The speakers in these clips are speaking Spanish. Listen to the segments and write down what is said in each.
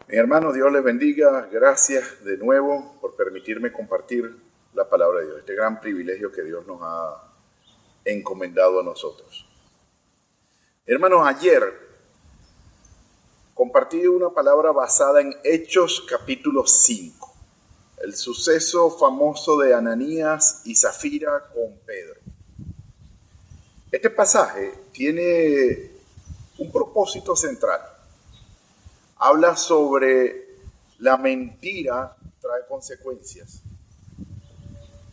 Mi hermano, Dios les bendiga. Gracias de nuevo por permitirme compartir la palabra de Dios, este gran privilegio que Dios nos ha encomendado a nosotros. Hermanos, ayer compartí una palabra basada en Hechos capítulo 5, el suceso famoso de Ananías y Zafira con Pedro. Este pasaje tiene un propósito central. Habla sobre la mentira trae consecuencias.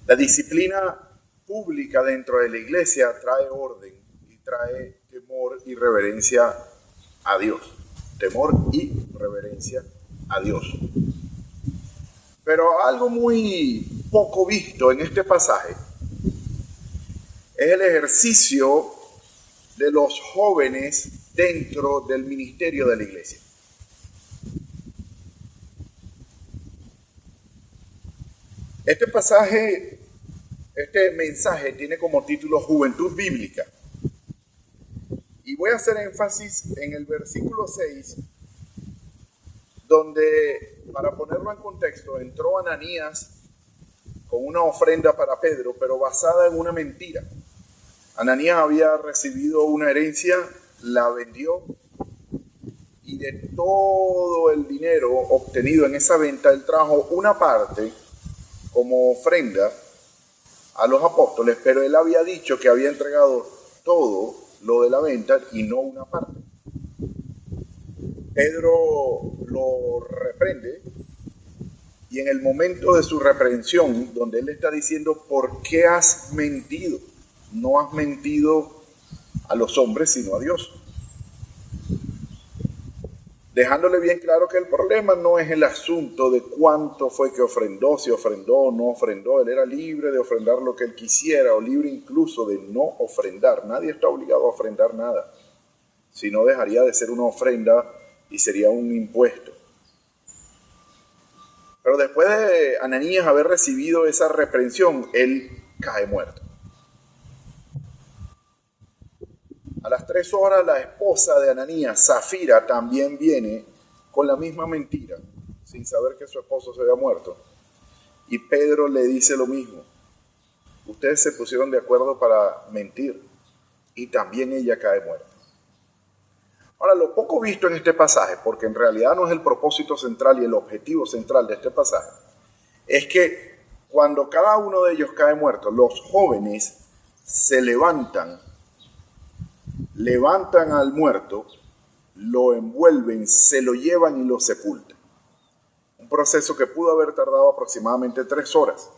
La disciplina pública dentro de la iglesia trae orden y trae temor y reverencia a Dios. Temor y reverencia a Dios. Pero algo muy poco visto en este pasaje es el ejercicio de los jóvenes dentro del ministerio de la iglesia. Este pasaje, este mensaje tiene como título Juventud Bíblica. Y voy a hacer énfasis en el versículo 6, donde, para ponerlo en contexto, entró Ananías con una ofrenda para Pedro, pero basada en una mentira. Ananías había recibido una herencia, la vendió, y de todo el dinero obtenido en esa venta, él trajo una parte como ofrenda a los apóstoles, pero él había dicho que había entregado todo lo de la venta y no una parte. Pedro lo reprende y en el momento de su reprensión, donde él está diciendo, ¿por qué has mentido? No has mentido a los hombres, sino a Dios. Dejándole bien claro que el problema no es el asunto de cuánto fue que ofrendó, si ofrendó o no ofrendó. Él era libre de ofrendar lo que él quisiera o libre incluso de no ofrendar. Nadie está obligado a ofrendar nada. Si no, dejaría de ser una ofrenda y sería un impuesto. Pero después de Ananías haber recibido esa reprensión, él cae muerto. A las 3 horas la esposa de Ananías, Zafira, también viene con la misma mentira, sin saber que su esposo se había muerto. Y Pedro le dice lo mismo. Ustedes se pusieron de acuerdo para mentir y también ella cae muerta. Ahora, lo poco visto en este pasaje, porque en realidad no es el propósito central y el objetivo central de este pasaje, es que cuando cada uno de ellos cae muerto, los jóvenes se levantan al muerto, lo envuelven, se lo llevan y lo sepultan. Un proceso que pudo haber tardado aproximadamente 3 horas,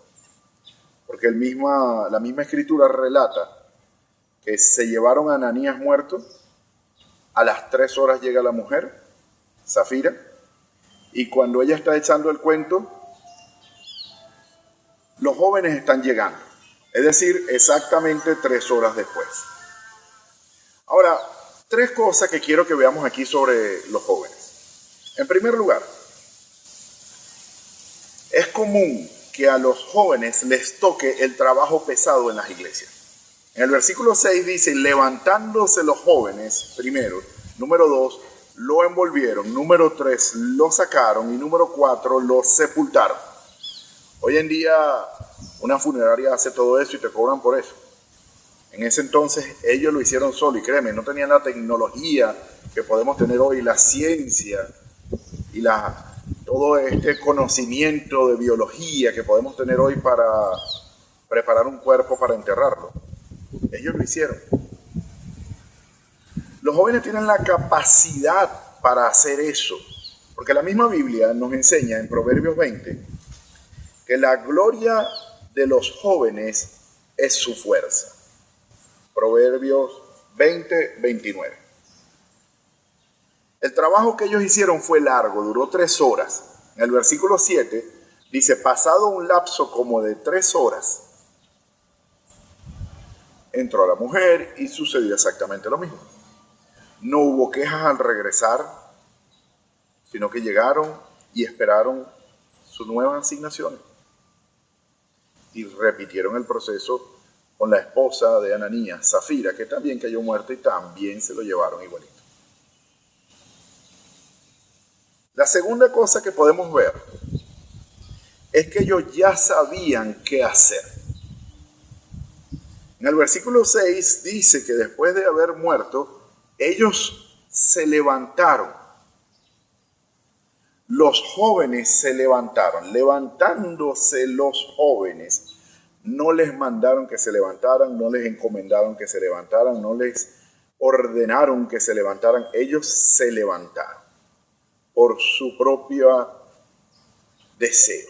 porque la misma escritura relata que se llevaron a Ananías muerto, a las 3 horas llega la mujer, Zafira, y cuando ella está echando el cuento, los jóvenes están llegando, es decir, exactamente 3 horas después. Ahora, 3 cosas que quiero que veamos aquí sobre los jóvenes. En primer lugar, es común que a los jóvenes les toque el trabajo pesado en las iglesias. En el versículo 6 dice, levantándose los jóvenes, primero. Número 2, lo envolvieron. Número 3, lo sacaron. Y número 4, lo sepultaron. Hoy en día, una funeraria hace todo eso y te cobran por eso. En ese entonces ellos lo hicieron solo y créeme, no tenían la tecnología que podemos tener hoy, la ciencia y todo este conocimiento de biología que podemos tener hoy para preparar un cuerpo para enterrarlo. Ellos lo hicieron. Los jóvenes tienen la capacidad para hacer eso, porque la misma Biblia nos enseña en Proverbios 20 que la gloria de los jóvenes es su fuerza. Proverbios 20, 29. El trabajo que ellos hicieron fue largo, duró 3 horas. En el versículo 7 dice, pasado un lapso como de 3 horas, entró la mujer y sucedió exactamente lo mismo. No hubo quejas al regresar, sino que llegaron y esperaron sus nuevas asignaciones. Y repitieron el proceso con la esposa de Ananías, Zafira, que también cayó muerta y también se lo llevaron igualito. La segunda cosa que podemos ver es que ellos ya sabían qué hacer. En el versículo 6 dice que después de haber muerto, ellos se levantaron. Los jóvenes se levantaron. Levantándose los jóvenes, no les mandaron que se levantaran, no les encomendaron que se levantaran, no les ordenaron que se levantaran. Ellos se levantaron por su propio deseo.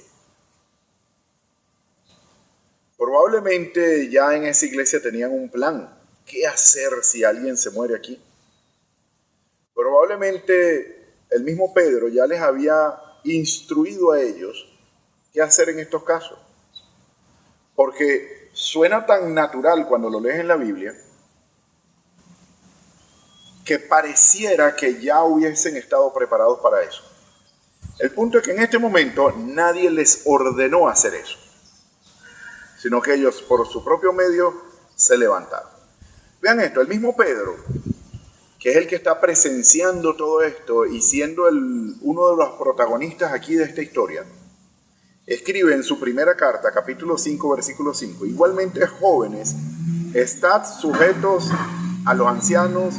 Probablemente ya en esa iglesia tenían un plan. ¿Qué hacer si alguien se muere aquí? Probablemente el mismo Pedro ya les había instruido a ellos qué hacer en estos casos. Porque suena tan natural cuando lo lees en la Biblia que pareciera que ya hubiesen estado preparados para eso. El punto es que en este momento nadie les ordenó hacer eso, sino que ellos por su propio medio se levantaron. Vean esto, el mismo Pedro, que es el que está presenciando todo esto y siendo uno de los protagonistas aquí de esta historia, escribe en su primera carta, capítulo 5, versículo 5, igualmente jóvenes, estad sujetos a los ancianos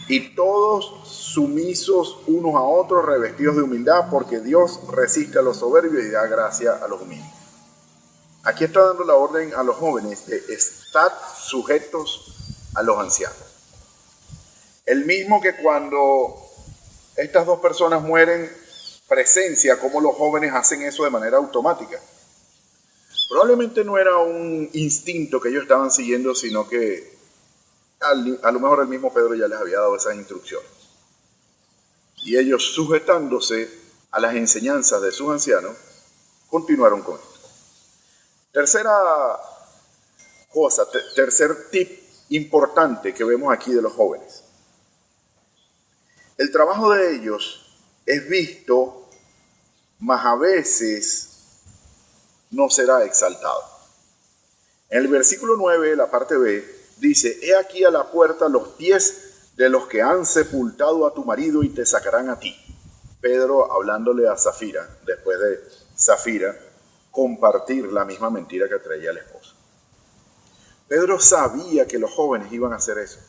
y todos sumisos unos a otros, revestidos de humildad, porque Dios resiste a los soberbios y da gracia a los humildes. Aquí está dando la orden a los jóvenes de estar sujetos a los ancianos. El mismo que cuando estas dos personas mueren, presencia cómo los jóvenes hacen eso de manera automática. Probablemente no era un instinto que ellos estaban siguiendo, sino que a lo mejor el mismo Pedro ya les había dado esas instrucciones. Y ellos, sujetándose a las enseñanzas de sus ancianos, continuaron con esto. Tercera cosa, tercer tip importante que vemos aquí de los jóvenes. El trabajo de ellos es visto, mas a veces no será exaltado. En el versículo 9, la parte B, dice, he aquí a la puerta los pies de los que han sepultado a tu marido y te sacarán a ti. Pedro hablándole a Zafira, después de Zafira compartir la misma mentira que traía el esposo. Pedro sabía que los jóvenes iban a hacer eso.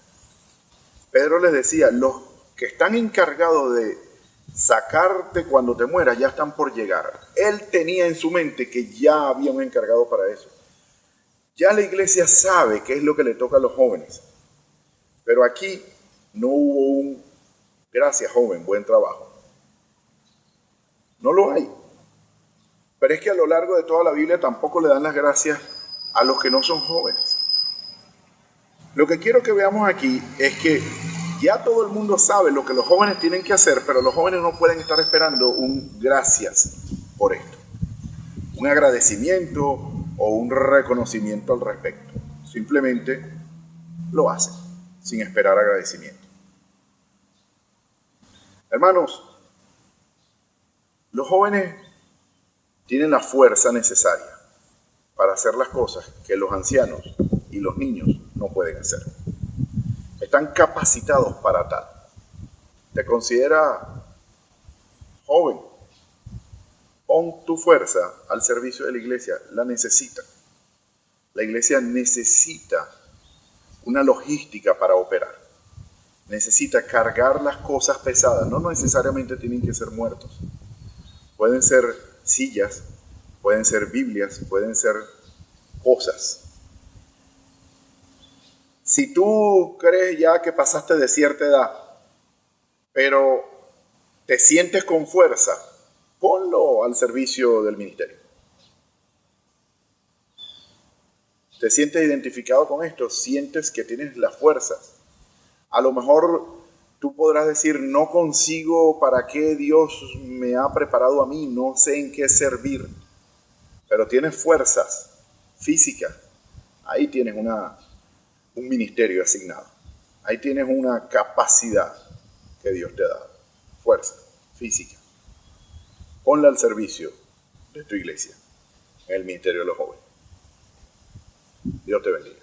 Pedro les decía, los que están encargados de sacarte cuando te mueras ya están por llegar. Él tenía en su mente que ya había un encargado para eso. Ya la iglesia sabe qué es lo que le toca a los jóvenes. Pero aquí no hubo un gracias joven, buen trabajo. No lo hay. Pero es que a lo largo de toda la Biblia tampoco le dan las gracias a los que no son jóvenes. Lo que quiero que veamos aquí es que ya todo el mundo sabe lo que los jóvenes tienen que hacer, pero los jóvenes no pueden estar esperando un gracias por esto, un agradecimiento o un reconocimiento al respecto. Simplemente lo hacen sin esperar agradecimiento. Hermanos, los jóvenes tienen la fuerza necesaria para hacer las cosas que los ancianos y los niños no pueden hacer. Están capacitados para tal. ¿Te considera joven? Pon tu fuerza al servicio de la iglesia. La necesita. La iglesia necesita una logística para operar. Necesita cargar las cosas pesadas. No necesariamente tienen que ser muertos. Pueden ser sillas, pueden ser Biblias, pueden ser cosas. Si tú crees ya que pasaste de cierta edad, pero te sientes con fuerza, ponlo al servicio del ministerio. ¿Te sientes identificado con esto? ¿Sientes que tienes las fuerzas? A lo mejor tú podrás decir, no consigo para qué Dios me ha preparado a mí, no sé en qué servir, pero tienes fuerzas físicas. Ahí tienes un ministerio asignado. Ahí tienes una capacidad que Dios te da, fuerza física. Ponla al servicio de tu iglesia, en el ministerio de los jóvenes. Dios te bendiga.